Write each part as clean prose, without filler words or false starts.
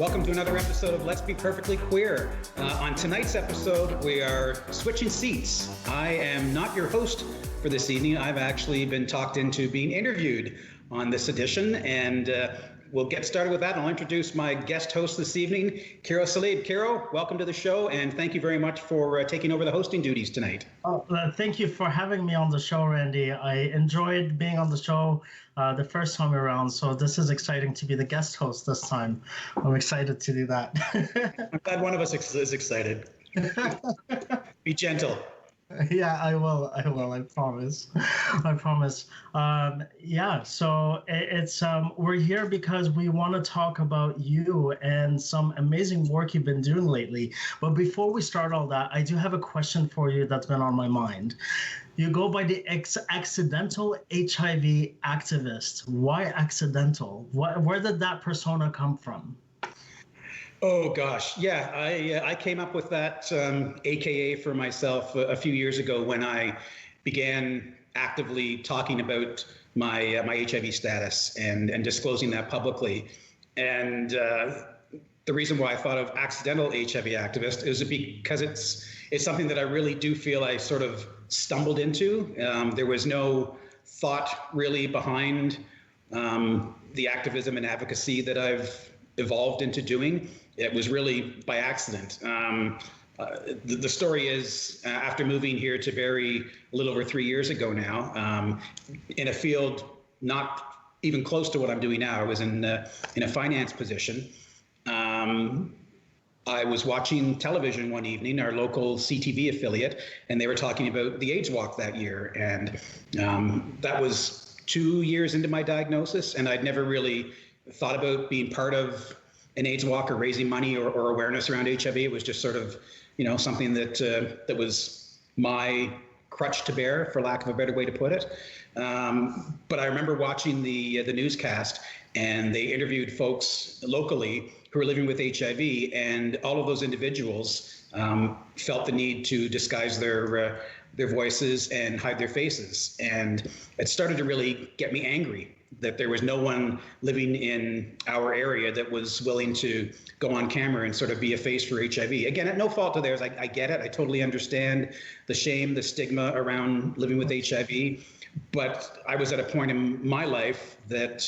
Welcome to another episode of Let's Be Perfectly Queer. On tonight's episode, we are switching seats. I am not your host for this evening. I've actually been talked into being interviewed on this edition, and we'll get started with that. I'll introduce my guest host this evening, Kerolos Saleib. Kero, welcome to the show, and thank you very much for taking over the hosting duties tonight. Thank you for having me on the show, Randy. I enjoyed being on the show the first time around, so this is exciting to be the guest host this time. I'm excited to do that. I'm glad one of us is excited. Be gentle. Yeah, I will. I promise. So it's we're here because we want to talk about you and some amazing work you've been doing lately. But before we start all that, I do have a question for you that's been on my mind. You go by the Accidental HIV Activist. Why accidental? Where did that persona come from? Oh gosh, yeah, I came up with that AKA for myself a few years ago when I began actively talking about my HIV status and disclosing that publicly. And the reason why I thought of Accidental HIV Activist is because it's something that I really do feel I sort of stumbled into. There was no thought really behind the activism and advocacy that I've evolved into doing. It was really by accident. The story is, after moving here to Barrie a little over 3 years ago now, in a field not even close to what I'm doing now, I was in a finance position. I was watching television one evening, our local CTV affiliate, and they were talking about the AIDS walk that year. And that was 2 years into my diagnosis, and I'd never really thought about being part of an AIDS walk or raising money or awareness around HIV. It was just sort of, something that was my crutch to bear, for lack of a better way to put it. But I remember watching the newscast, and they interviewed folks locally who were living with HIV, and all of those individuals felt the need to disguise their voices and hide their faces. And it started to really get me angry that there was no one living in our area that was willing to go on camera and sort of be a face for HIV. Again, at no fault of theirs. I get it. I totally understand the shame, the stigma around living with HIV. But I was at a point in my life that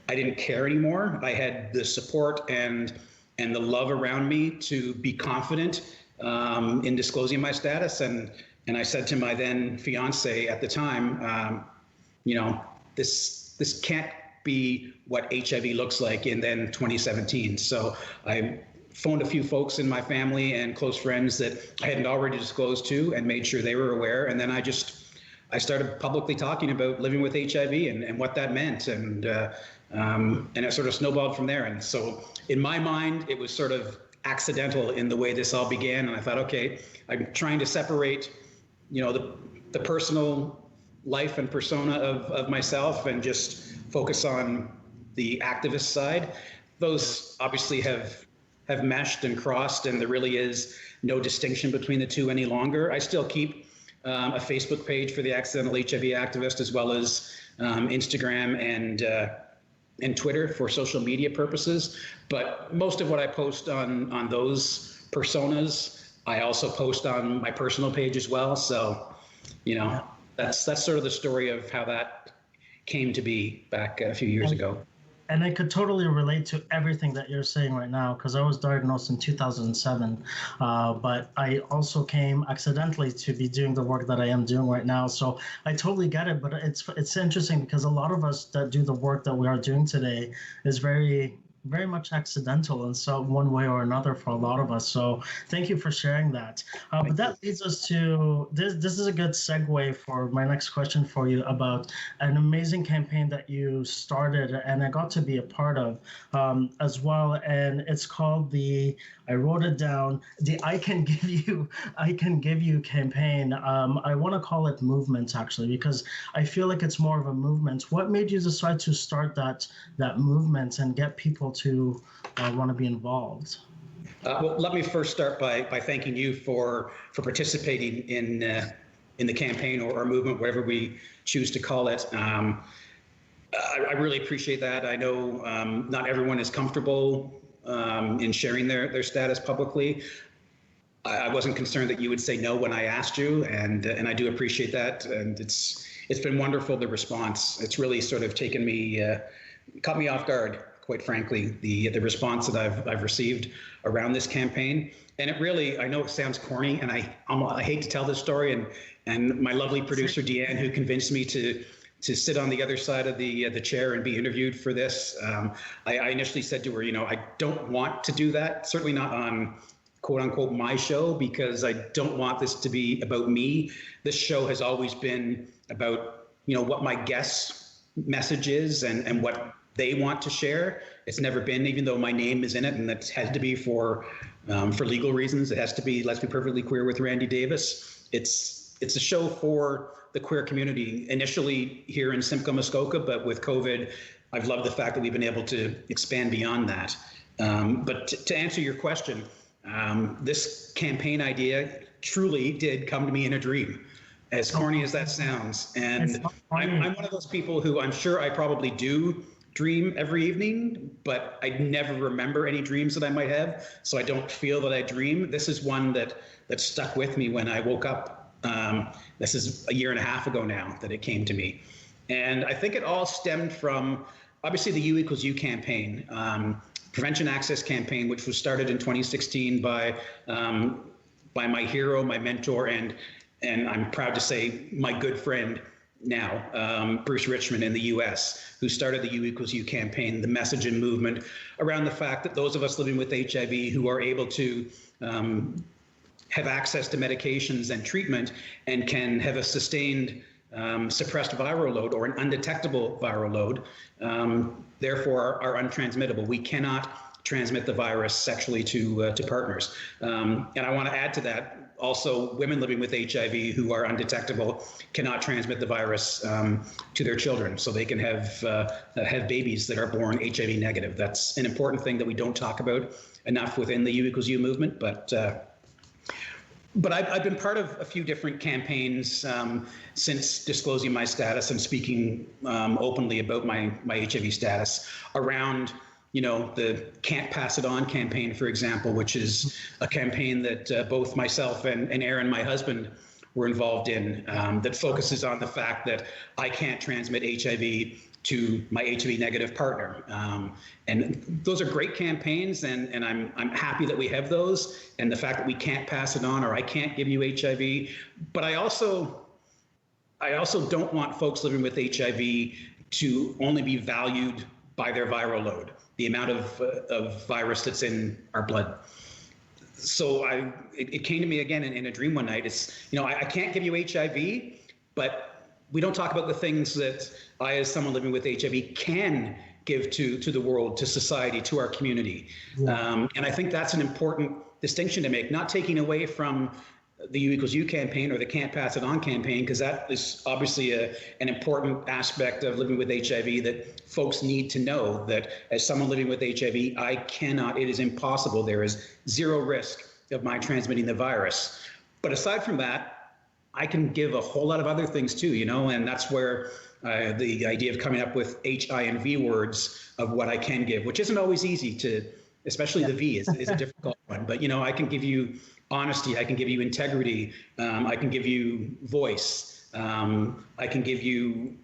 I didn't care anymore. I had the support and the love around me to be confident in disclosing my status. And I said to my then fiance at the time, this can't be what HIV looks like in then 2017. So I phoned a few folks in my family and close friends that I hadn't already disclosed to and made sure they were aware. And then I started publicly talking about living with HIV and what that meant. And it sort of snowballed from there. And so in my mind, it was sort of accidental in the way this all began. And I thought, okay, I'm trying to separate, the personal life and persona of myself and just focus on the activist side. Those obviously have meshed and crossed, and there really is no distinction between the two any longer. I still keep a Facebook page for the Accidental HIV Activist, as well as Instagram and Twitter for social media purposes. But most of what I post on those personas, I also post on my personal page as well. So, that's sort of the story of how that came to be back a few years ago. And I could totally relate to everything that you're saying right now, because I was diagnosed in 2007, but I also came accidentally to be doing the work that I am doing right now. So I totally get it, but it's interesting because a lot of us that do the work that we are doing today is very much accidental in some one way or another for a lot of us. So thank you for sharing that. But that leads us to this. This is a good segue for my next question for you about an amazing campaign that you started and I got to be a part of as well. And it's called I wrote it down, the I Can Give You campaign. I want to call it movement, actually, because I feel like it's more of a movement. What made you decide to start that movement and get people to want to be involved? Well, let me first start by thanking you for participating in the campaign or movement, whatever we choose to call it. I really appreciate that. I know not everyone is comfortable in sharing their status publicly. I wasn't concerned that you would say no when I asked you, and I do appreciate that. And it's been wonderful, the response. It's really sort of caught me off guard, quite frankly, the response that I've received around this campaign. And it really, I know it sounds corny, and I hate to tell this story, and my lovely producer Deanne, who convinced me to sit on the other side of the chair and be interviewed for this. I initially said to her, I don't want to do that, certainly not on quote unquote my show, because I don't want this to be about me. This show has always been about, what my guests' message is and what they want to share. It's never been, even though my name is in it, and that had to be for legal reasons. It has to be Let's Be Perfectly Queer with Randy Davis. It's a show for the queer community, initially here in Simcoe, Muskoka, but with COVID, I've loved the fact that we've been able to expand beyond that. But to answer your question, this campaign idea truly did come to me in a dream, as corny as that sounds. And I'm one of those people who I'm sure I probably do dream every evening, but I never remember any dreams that I might have, so I don't feel that I dream. This is one that stuck with me when I woke up. This is a year and a half ago now that it came to me. And I think it all stemmed from, obviously, the U=U campaign, Prevention Access campaign, which was started in 2016 by my hero, my mentor, and I'm proud to say my good friend now, Bruce Richmond in the US, who started the U=U campaign, the message and movement around the fact that those of us living with HIV who are able to have access to medications and treatment and can have a sustained suppressed viral load or an undetectable viral load, therefore are untransmittable. We cannot transmit the virus sexually to partners. And I want to add to that, also women living with HIV who are undetectable cannot transmit the virus to their children, so they can have babies that are born HIV negative. That's an important thing that we don't talk about enough within the U=U movement, but I've been part of a few different campaigns since disclosing my status and speaking openly about my HIV status around, the Can't Pass It On campaign, for example, which is a campaign that both myself and Aaron, my husband, were involved in, that focuses on the fact that I can't transmit HIV to my HIV negative partner. And those are great campaigns, and I'm happy that we have those, and the fact that we can't pass it on, or I can't give you HIV. But I also don't want folks living with HIV to only be valued by their viral load, the amount of virus that's in our blood. So it came to me again in a dream one night. It's, I can't give you HIV, but we don't talk about the things that I, as someone living with HIV, can give to the world, to society, to our community. Yeah. And I think that's an important distinction to make, not taking away from the U=U campaign or the Can't Pass It On campaign, because that is obviously an important aspect of living with HIV that folks need to know, that as someone living with HIV, it is impossible. There is zero risk of my transmitting the virus. But aside from that, I can give a whole lot of other things too, and that's where the idea of coming up with H, I, and V words of what I can give, which isn't always easy to, especially the V is a difficult one. But, I can give you honesty, I can give you integrity, I can give you voice, I can give you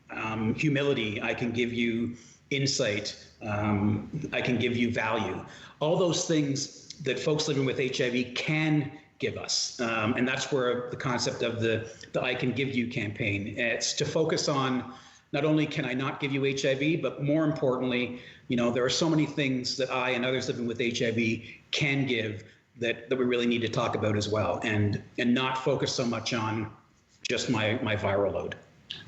humility, I can give you insight, I can give you value. All those things that folks living with HIV can give us. And that's where the concept of the I Can Give You campaign, it's to focus on not only can I not give you HIV, but more importantly, there are so many things that I and others living with HIV can give that we really need to talk about as well, and not focus so much on just my viral load.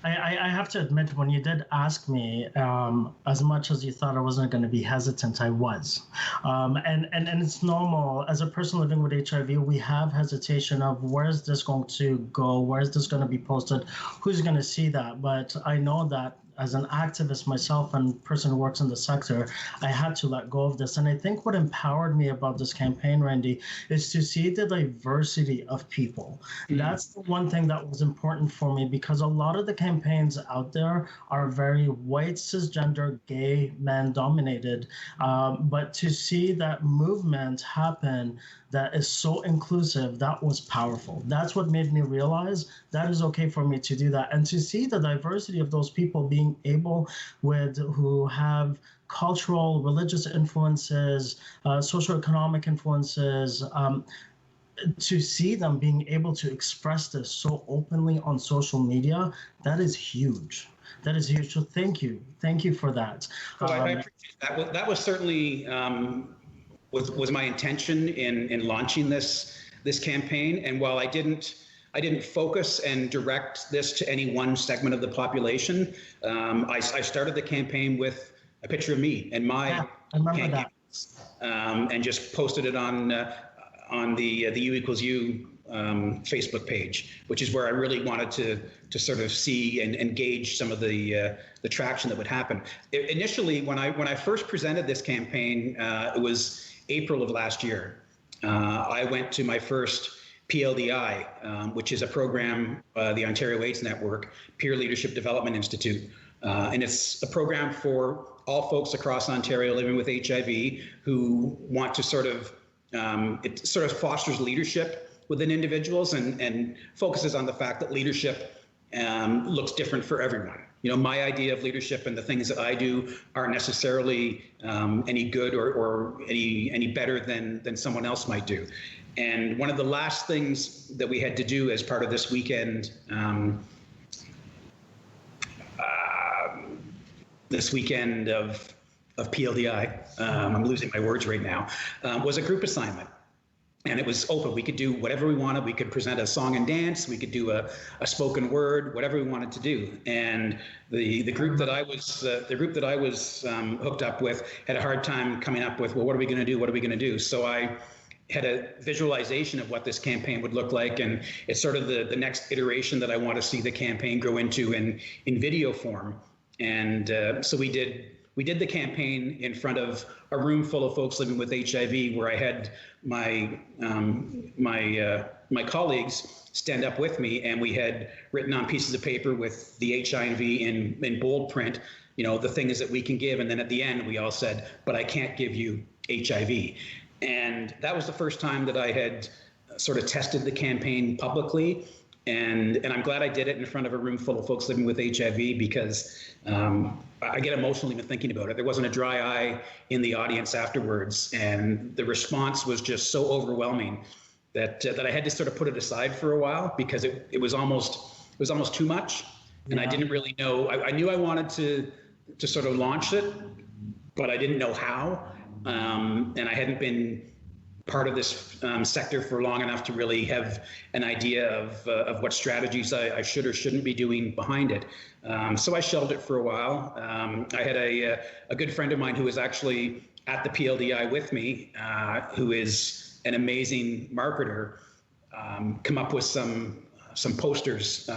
I have to admit, when you did ask me, as much as you thought I wasn't going to be hesitant, I was. And it's normal. As a person living with HIV, we have hesitation of where is this going to go? Where is this going to be posted? Who's going to see that? But I know that as an activist myself and person who works in the sector, I had to let go of this. And I think what empowered me about this campaign, Randy, is to see the diversity of people. That's the one thing that was important for me, because a lot of the campaigns out there are very white, cisgender, gay, man dominated. But to see that movement happen that is so inclusive, that was powerful. That's what made me realize that is okay for me to do that. And to see the diversity of those people being able who have cultural, religious influences, socioeconomic influences, to see them being able to express this so openly on social media, that is huge. That is huge. So thank you. Thank you for that. Well, I appreciate that. That was certainly was my intention in launching this campaign. And while I didn't focus and direct this to any one segment of the population, I started the campaign with a picture of me and my campaign, and just posted it on the U equals U Facebook page, which is where I really wanted to sort of see and gauge some of the traction that would happen. Initially, when I first presented this campaign, it was April of last year. I went to my first PLDI, which is a program, the Ontario AIDS Network, Peer Leadership Development Institute. And it's a program for all folks across Ontario living with HIV who want to it sort of fosters leadership within individuals and focuses on the fact that leadership looks different for everyone. You know, my idea of leadership and the things that I do aren't necessarily any good or any better than someone else might do. And one of the last things that we had to do as part of this weekend, of PLDI, I'm losing my words right now, was a group assignment. And it was open. We could do whatever we wanted. We could present a song and dance. We could do a spoken word, whatever we wanted to do. And the group that I was hooked up with had a hard time coming up with, well, what are we going to do? What are we going to do? So I had a visualization of what this campaign would look like, and it's sort of the next iteration that I want to see the campaign grow into in video form. And so we did the campaign in front of a room full of folks living with HIV, where I had my colleagues stand up with me, and we had written on pieces of paper with the HIV in bold print, you know, the things that we can give. And then at the end, we all said, but I can't give you HIV. And that was the first time that I had sort of tested the campaign publicly. And I'm glad I did it in front of a room full of folks living with HIV, because I get emotional even thinking about it. There wasn't a dry eye in the audience afterwards, and the response was just so overwhelming that I had to sort of put it aside for a while, because it was almost too much, and I didn't really know. I knew I wanted to sort of launch it, but I didn't know how, and I hadn't been part of this sector for long enough to really have an idea of what strategies I should or shouldn't be doing behind it. So I shelved it for a while. I had a good friend of mine who was actually at the PLDI with me, who is an amazing marketer, come up with some posters,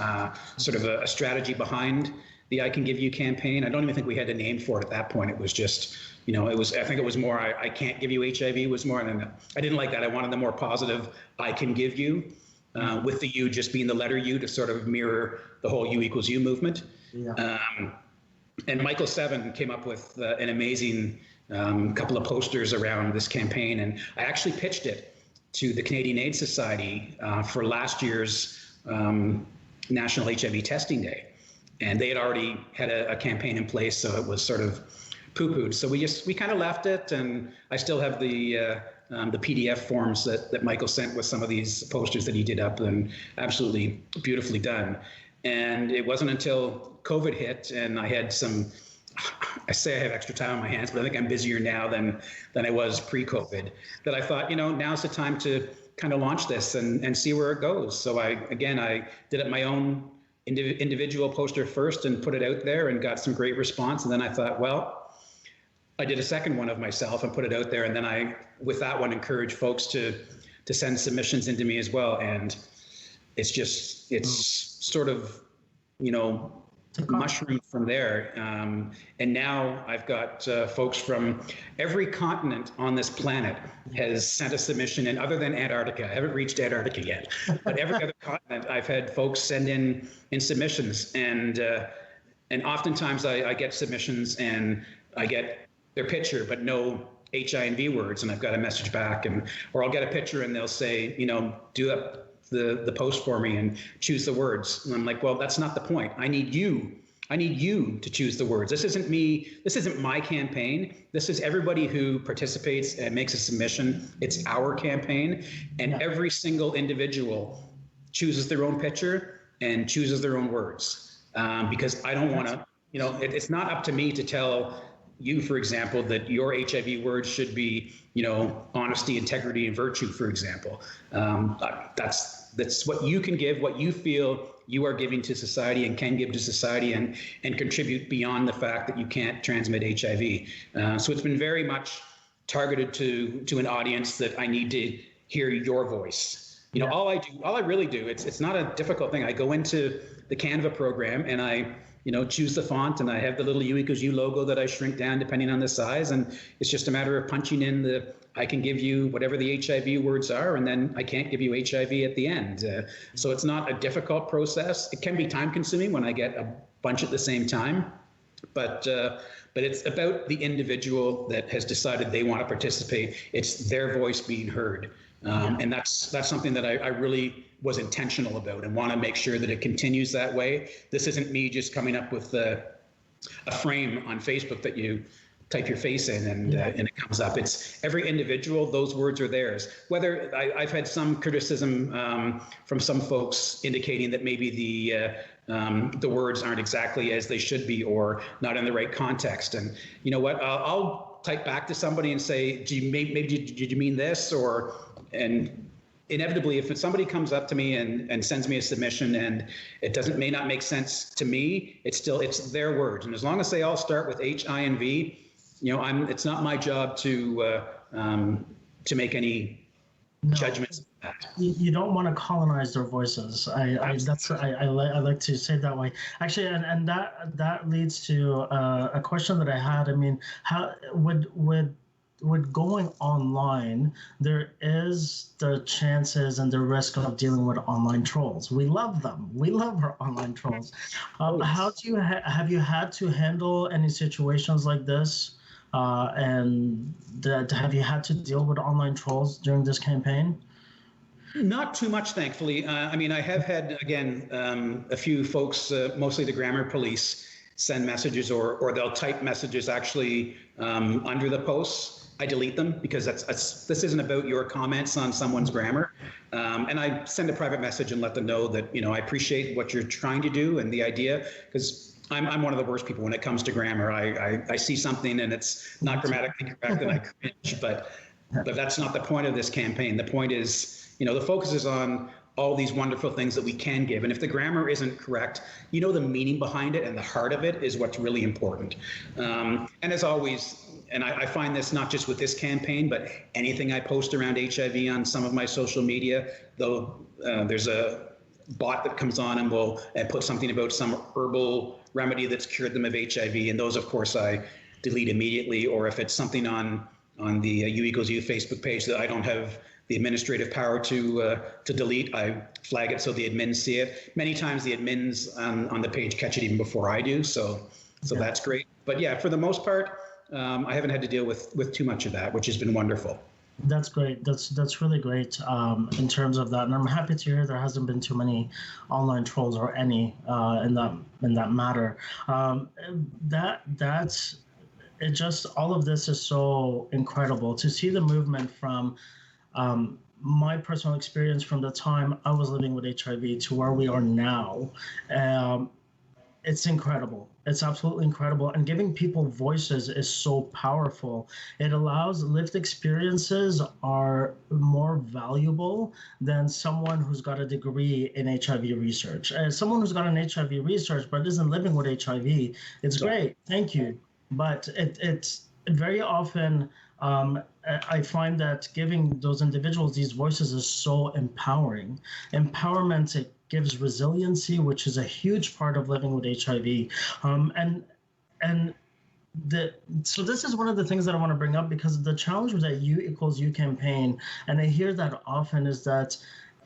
sort of a strategy behind the I Can Give You campaign. I don't even think we had a name for it at that point. It was just, you know, I think it was more, I can't give you HIV was more, and I didn't like that. I wanted the more positive, I can give you, with the U just being the letter U to sort of mirror the whole U equals U movement. Yeah. And Michael Seven came up with an amazing couple of posters around this campaign. And I actually pitched it to the Canadian AIDS Society for last year's National HIV Testing Day. And they had already had a campaign in place, so it was sort of poo-pooed. So we kind of left it, and I still have the PDF forms that Michael sent with some of these posters that he did up, and absolutely beautifully done. And it wasn't until COVID hit, and I had I say I have extra time on my hands, but I think I'm busier now than I was pre-COVID, that I thought, you know, now's the time to kind of launch this and see where it goes. So I did it my own individual poster first and put it out there and got some great response. And then I thought, well, I did a second one of myself and put it out there. And then with that one, encouraged folks to send submissions into me as well. And it's sort of, you know, mushroomed from there. And now I've got folks from every continent on this planet has sent a submission, and other than Antarctica, I haven't reached Antarctica yet, but every other continent I've had folks send in submissions, and oftentimes I get submissions and I get their picture, but no HIV words, and I've got a message back, or I'll get a picture and they'll say, do up the post for me and choose the words. And I'm like, well, that's not the point. I need you to choose the words. This isn't me. This isn't my campaign. This is everybody who participates and makes a submission. It's our campaign, and every single individual chooses their own picture and chooses their own words, because I don't want to, it's not up to me to tell you, for example, that your HIV words should be, honesty, integrity, and virtue, for example. That's what you can give, what you feel you are giving to society and can give to society, and contribute beyond the fact that you can't transmit HIV. So it's been very much targeted to an audience that I need to hear your voice. All I really do, it's not a difficult thing. I go into the Canva program and I choose the font, and I have the little U equals U logo that I shrink down depending on the size. And it's just a matter of punching in I can give you whatever the HIV words are, and then I can't give you HIV at the end. So it's not a difficult process. It can be time consuming when I get a bunch at the same time, but it's about the individual that has decided they want to participate. It's their voice being heard. And that's something that I really was intentional about, and want to make sure that it continues that way. This isn't me just coming up with a frame on Facebook that you type your face in and it comes up. It's every individual. Those words are theirs. Whether I've had some criticism from some folks indicating that maybe the words aren't exactly as they should be, or not in the right context. And you know what? I'll type back to somebody and say, did you mean this? And inevitably, if somebody comes up to me and sends me a submission and it may not make sense to me, it's their words. And as long as they all start with H, I, and V, it's not my job to make any judgments. You don't want to colonize their voices. I like to say it that way. Actually, and that leads to a question that I had. I mean, how with going online, there is the chances and the risk of dealing with online trolls. We love them. We love our online trolls. How do you have you had to handle any situations like this? And have you had to deal with online trolls during this campaign? Not too much, thankfully. I mean, I have had, again, a few folks, mostly the grammar police, send messages, or they'll type messages actually under the posts. I delete them because this isn't about your comments on someone's grammar. And I send a private message and let them know that, I appreciate what you're trying to do and the idea, because I'm one of the worst people when it comes to grammar. I see something and it's not grammatically correct and I cringe, but that's not the point of this campaign. The point is, the focus is on all these wonderful things that we can give. And if the grammar isn't correct, the meaning behind it and the heart of it is what's really important. And as always, and I find this not just with this campaign, but anything I post around HIV on some of my social media, though there's a bot that comes on and will put something about some herbal remedy that's cured them of HIV. And those, of course, I delete immediately. Or if it's something on the U equals U Facebook page that I don't have the administrative power to delete, I flag it so the admins see it. Many times the admins on the page catch it even before I do. So that's great. But yeah, for the most part, I haven't had to deal with too much of that, which has been wonderful. That's great. That's really great in terms of that, and I'm happy to hear there hasn't been too many online trolls or any in that matter. That's it. Just all of this is so incredible to see the movement from my personal experience from the time I was living with HIV to where we are now. It's incredible. It's absolutely incredible. And giving people voices is so powerful. It allows lived experiences are more valuable than someone who's got a degree in HIV research. Someone who's got an HIV research but isn't living with HIV, it's great. Thank you. But it's very often, I find that giving those individuals these voices is so empowering. Empowerment gives resiliency, which is a huge part of living with HIV. And so this is one of the things that I want to bring up, because the challenge with that U=U campaign, and I hear that often, is that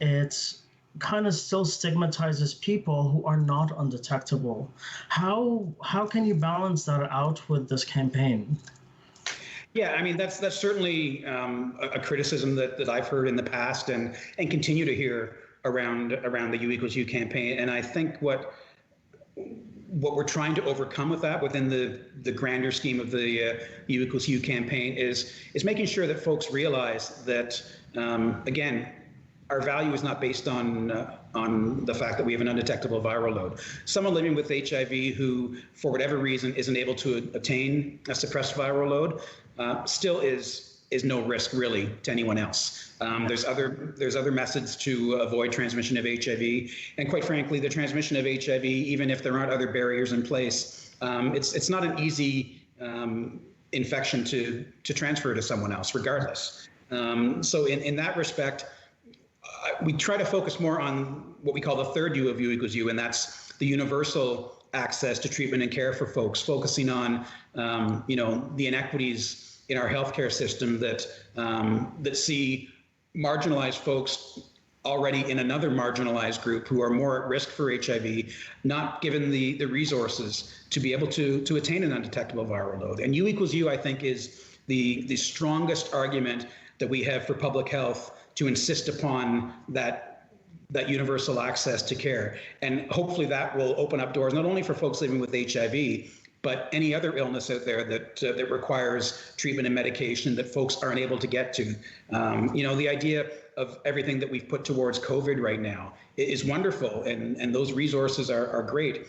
it's kind of still stigmatizes people who are not undetectable. How can you balance that out with this campaign? Yeah, I mean, that's certainly a criticism that I've heard in the past and continue to hear around the U=U campaign. And I think what we're trying to overcome with that, within the grander scheme of the U=U campaign, is making sure that folks realize that, again, our value is not based on the fact that we have an undetectable viral load. Someone living with HIV who, for whatever reason, isn't able to attain a suppressed viral load still is no risk, really, to anyone else. There's other methods to avoid transmission of HIV, and quite frankly, the transmission of HIV, even if there aren't other barriers in place, it's not an easy infection to transfer to someone else, regardless. So in that respect, we try to focus more on what we call the third U of U=U, and that's the universal access to treatment and care for folks, focusing on the inequities in our healthcare system that see marginalized folks already in another marginalized group who are more at risk for HIV, not given the resources to be able to attain an undetectable viral load. And U=U, I think, is the strongest argument that we have for public health to insist upon that universal access to care. And hopefully that will open up doors, not only for folks living with HIV, but any other illness out there that requires treatment and medication that folks aren't able to get to. The idea of everything that we've put towards COVID right now is wonderful, and those resources are great.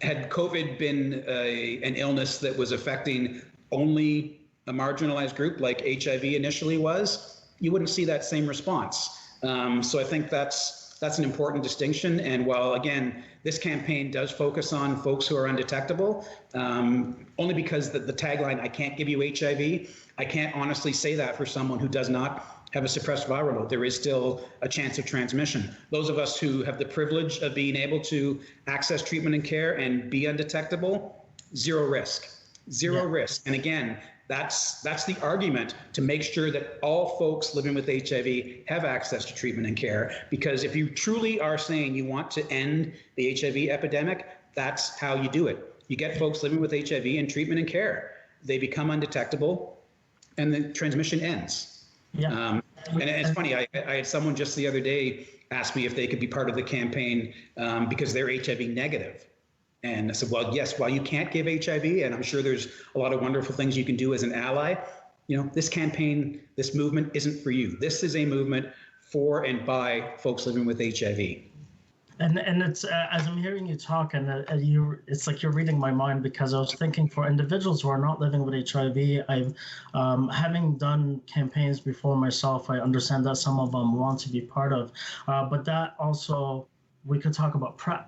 Had COVID been an illness that was affecting only a marginalized group like HIV initially was, you wouldn't see that same response. So I think that's an important distinction. And while, again, this campaign does focus on folks who are undetectable, only because the tagline, "I can't give you HIV," I can't honestly say that for someone who does not have a suppressed viral load. There is still a chance of transmission. Those of us who have the privilege of being able to access treatment and care and be undetectable, zero risk. And again, that's the argument, to make sure that all folks living with HIV have access to treatment and care. Because if you truly are saying you want to end the HIV epidemic, that's how you do it. You get folks living with HIV in treatment and care. They become undetectable, and the transmission ends. Yeah. And it's funny, I had someone just the other day ask me if they could be part of the campaign because they're HIV negative. And I said, well, yes, while you can't give HIV, and I'm sure there's a lot of wonderful things you can do as an ally, this campaign, this movement isn't for you. This is a movement for and by folks living with HIV. And it's as I'm hearing you talk, and it's like you're reading my mind, because I was thinking, for individuals who are not living with HIV, I've having done campaigns before myself, I understand that some of them want to be part of, but that also, we could talk about PrEP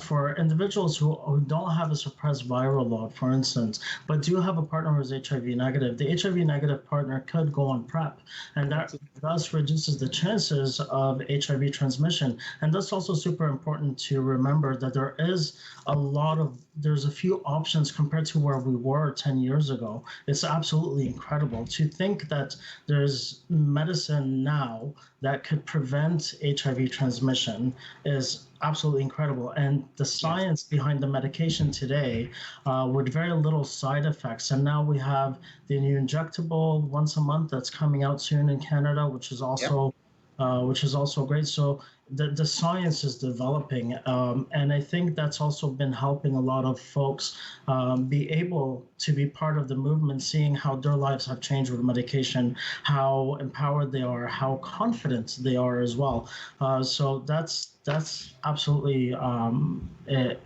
for individuals who don't have a suppressed viral load, for instance, but do have a partner who is HIV negative. The HIV negative partner could go on PrEP, and that thus reduces the chances of HIV transmission. And that's also super important to remember, that there's a few options compared to where we were 10 years ago. It's absolutely incredible to think that there's medicine now that could prevent HIV transmission. Is absolutely incredible. And the science behind the medication today, with very little side effects. And now we have the new injectable once a month that's coming out soon in Canada, which is also great. So the science is developing, and I think that's also been helping a lot of folks be able to be part of the movement, seeing how their lives have changed with medication, how empowered they are, how confident they are as well. So that's absolutely it.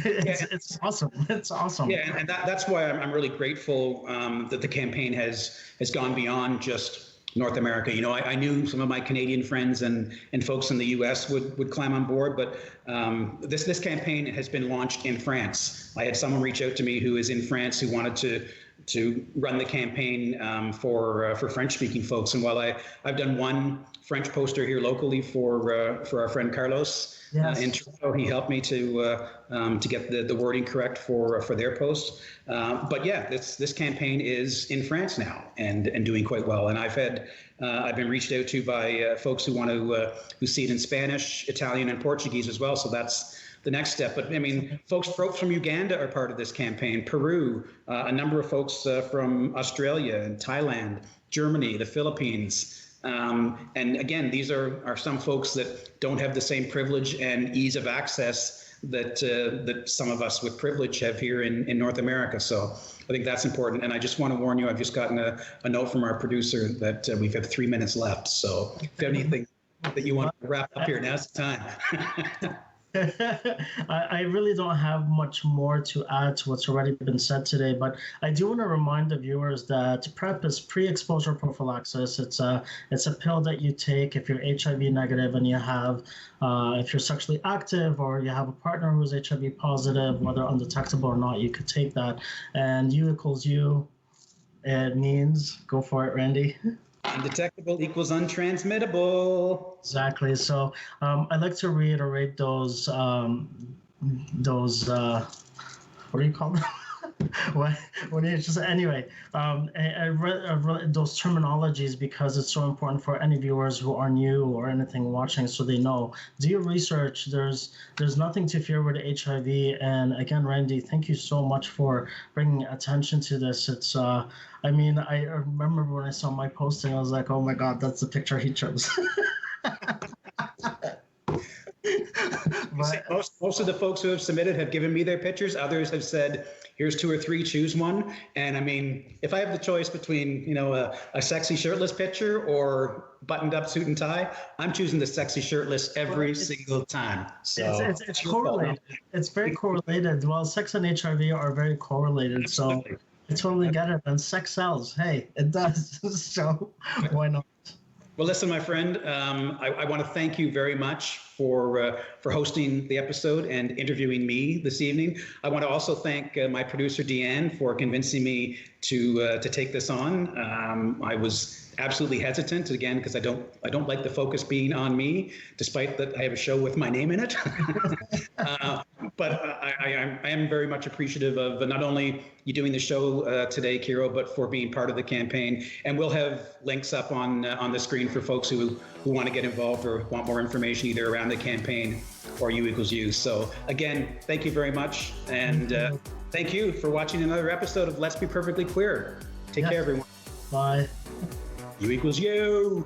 It's awesome. It's awesome. Yeah, and that's why I'm really grateful that the campaign has gone beyond just North America. I knew some of my Canadian friends and folks in the US would climb on board, but this campaign has been launched in France. I had someone reach out to me who is in France who wanted to run the campaign for French-speaking folks. And while I've done one French poster here locally for our friend Kerolos in Toronto, he helped me to get the wording correct for their post. But yeah, this campaign is in France now and doing quite well. And I've been reached out to by folks who want to who see it in Spanish, Italian, and Portuguese as well. So that's the next step. But I mean, folks from Uganda are part of this campaign, Peru, a number of folks from Australia and Thailand, Germany, the Philippines. And again, these are some folks that don't have the same privilege and ease of access that some of us with privilege have here in North America. So I think that's important. And I just want to warn you, I've just gotten a note from our producer that we have 3 minutes left. So if you have anything that you want to wrap up here, now's the time. I really don't have much more to add to what's already been said today, but I do want to remind the viewers that PrEP is pre-exposure prophylaxis. It's a pill that you take if you're HIV negative and you have, if you're sexually active or you have a partner who's HIV positive, whether undetectable or not, you could take that. And U equals U, it means, go for it, Randy. Undetectable equals untransmittable. Exactly. So I'd like to reiterate those what do you call them? when you just anyway, I read those terminologies because it's so important for any viewers who are new or anything watching, so they know. Do your research. There's nothing to fear with HIV. And again, Randy, thank you so much for bringing attention to this. It's I mean, I remember when I saw my posting, I was like, oh my God, that's the picture he chose. But most of the folks who have submitted have given me their pictures. Others have said, here's 2 or 3, choose one. And I mean, if I have the choice between, a sexy shirtless picture or buttoned up suit and tie, I'm choosing the sexy shirtless every single time. So it's correlated. It's very correlated. Well, sex and HIV are very correlated. Absolutely. So I totally get it. And sex sells. Hey, it does. So why not? Well, listen, my friend, I want to thank you very much for hosting the episode and interviewing me this evening. I want to also thank my producer, Deanne, for convincing me to take this on. I was absolutely hesitant, again, because I don't like the focus being on me, despite that I have a show with my name in it. But I am very much appreciative of not only you doing the show today, Kiro, but for being part of the campaign. And we'll have links up on the screen for folks who want to get involved or want more information either around the campaign or U equals U. So again, thank you very much. And thank you for watching another episode of Let's Be Perfectly Queer. Take care, everyone. Bye. U equals U.